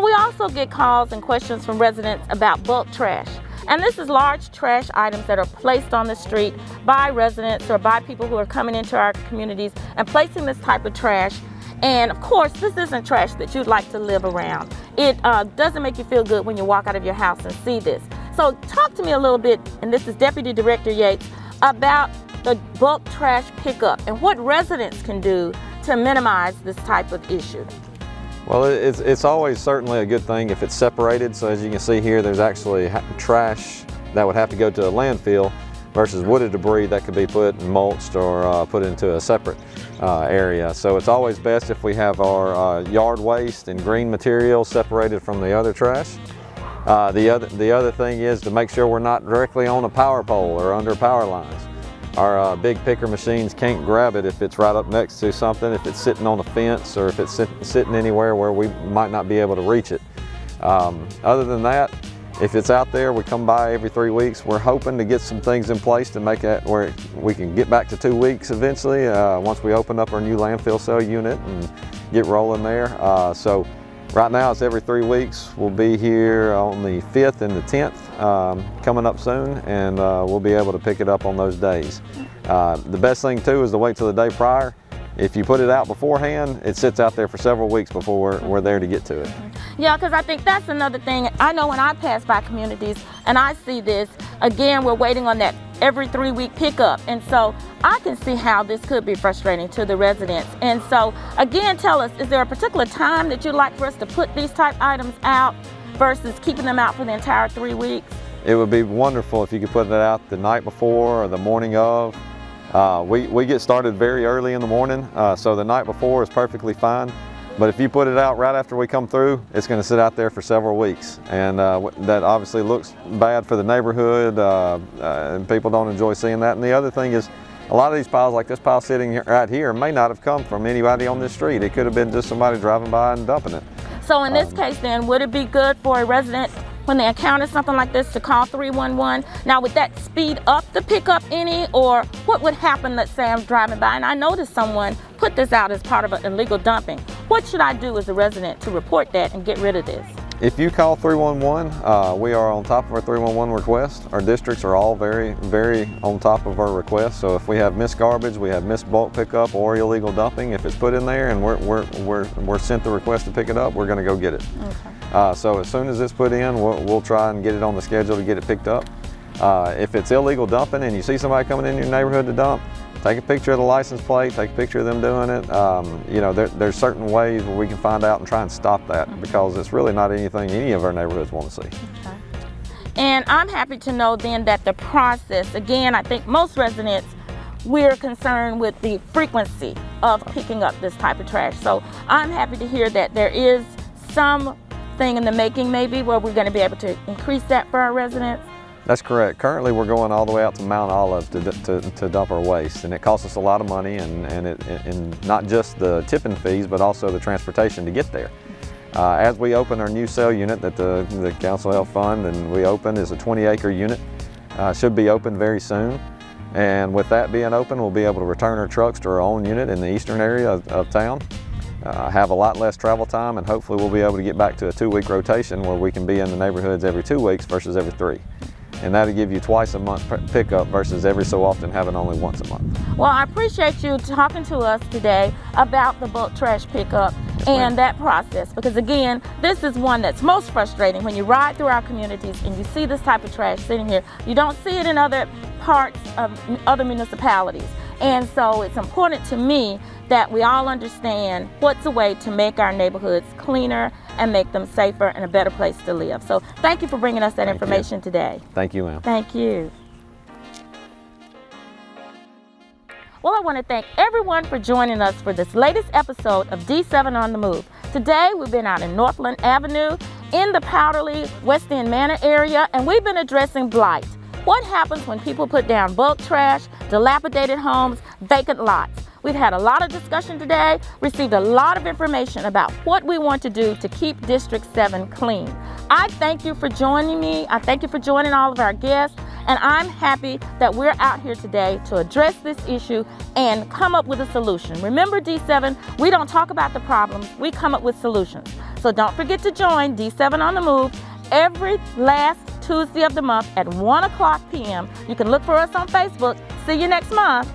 we also get calls and questions from residents about bulk trash. And this is large trash items that are placed on the street by residents or by people who are coming into our communities and placing this type of trash. And of course, this isn't trash that you'd like to live around. It doesn't make you feel good when you walk out of your house and see this. So talk to me a little bit, and this is Deputy Director Yates, about the bulk trash pickup and what residents can do to minimize this type of issue. Well, it's always certainly a good thing if it's separated. So as you can see here, there's actually trash that would have to go to a landfill versus wooded debris that could be put and mulched or put into a separate area. So it's always best if we have our yard waste and green material separated from the other trash. The other thing is to make sure we're not directly on a power pole or under power lines. Our big picker machines can't grab it if it's right up next to something, if it's sitting on a fence, or if it's sitting anywhere where we might not be able to reach it. Other than that, if it's out there, we come by every 3 weeks. We're hoping to get some things in place to make it where we can get back to 2 weeks eventually, once we open up our new landfill cell unit and get rolling there. So right now it's every 3 weeks. We'll be here on the 5th and the 10th coming up soon, and we'll be able to pick it up on those days. The best thing too is to wait till the day prior. If you put it out beforehand, it sits out there for several weeks before we're there to get to it. Yeah, because I think that's another thing. I know when I pass by communities and I see this, again, we're waiting on that every 3 week pickup. And so I can see how this could be frustrating to the residents. And so again, tell us, is there a particular time that you'd like for us to put these type items out versus keeping them out for the entire 3 weeks? It would be wonderful if you could put it out the night before or the morning of. We get started very early in the morning, so the night before is perfectly fine. But if you put it out right after we come through, it's going to sit out there for several weeks. And that obviously looks bad for the neighborhood, and people don't enjoy seeing that. And the other thing is, a lot of these piles, like this pile sitting right here, may not have come from anybody on this street. It could have been just somebody driving by and dumping it. So in this case then, would it be good for a resident when they encounter something like this to call 311? Now, would that speed up the pickup any, or what would happen, let's say I'm driving by and I notice someone put this out as part of an illegal dumping? What should I do as a resident to report that and get rid of this? If you call 311, we are on top of our 311 request. Our districts are all very, very on top of our requests. So if we have missed garbage, we have missed bulk pickup or illegal dumping, if it's put in there and we're sent the request to pick it up, we're going to go get it. Okay. So as soon as it's put in, we'll try and get it on the schedule to get it picked up. If it's illegal dumping and you see somebody coming in your neighborhood to dump, take a picture of the license plate, take a picture of them doing it. You know, there's certain ways where we can find out and try and stop that, because it's really not anything any of our neighborhoods want to see. Okay. And I'm happy to know then that the process, again, I think most residents, we're concerned with the frequency of picking up this type of trash. So I'm happy to hear that there is something in the making maybe where we're going to be able to increase that for our residents. That's correct. Currently we're going all the way out to Mount Olive to dump our waste, and it costs us a lot of money, and not just the tipping fees but also the transportation to get there. As we open our new cell unit that the Council helped fund and we opened, is a 20-acre unit, should be open very soon, and with that being open we'll be able to return our trucks to our own unit in the eastern area of town, have a lot less travel time, and hopefully we'll be able to get back to a 2-week rotation where we can be in the neighborhoods every 2 weeks versus every 3. And that'll give you twice a month pickup versus every so often having only once a month. Well, I appreciate you talking to us today about the bulk trash pickup and that process, because again, this is one that's most frustrating when you ride through our communities and you see this type of trash sitting here. You don't see it in other parts of other municipalities. And so it's important to me that we all understand what's a way to make our neighborhoods cleaner and make them safer and a better place to live. So thank you for bringing us that information today. Thank you, ma'am. Thank you. Well, I want to thank everyone for joining us for this latest episode of D7 on the Move. Today, we've been out in Northland Avenue, in the Powderly West End Manor area, and we've been addressing blight. What happens when people put down bulk trash, dilapidated homes, vacant lots? We've had a lot of discussion today, received a lot of information about what we want to do to keep District 7 clean. I thank you for joining me. I thank you for joining all of our guests. And I'm happy that we're out here today to address this issue and come up with a solution. Remember, D7, we don't talk about the problems, we come up with solutions. So don't forget to join D7 on the Move every last Tuesday of the month at 1 o'clock p.m. You can look for us on Facebook. See you next month.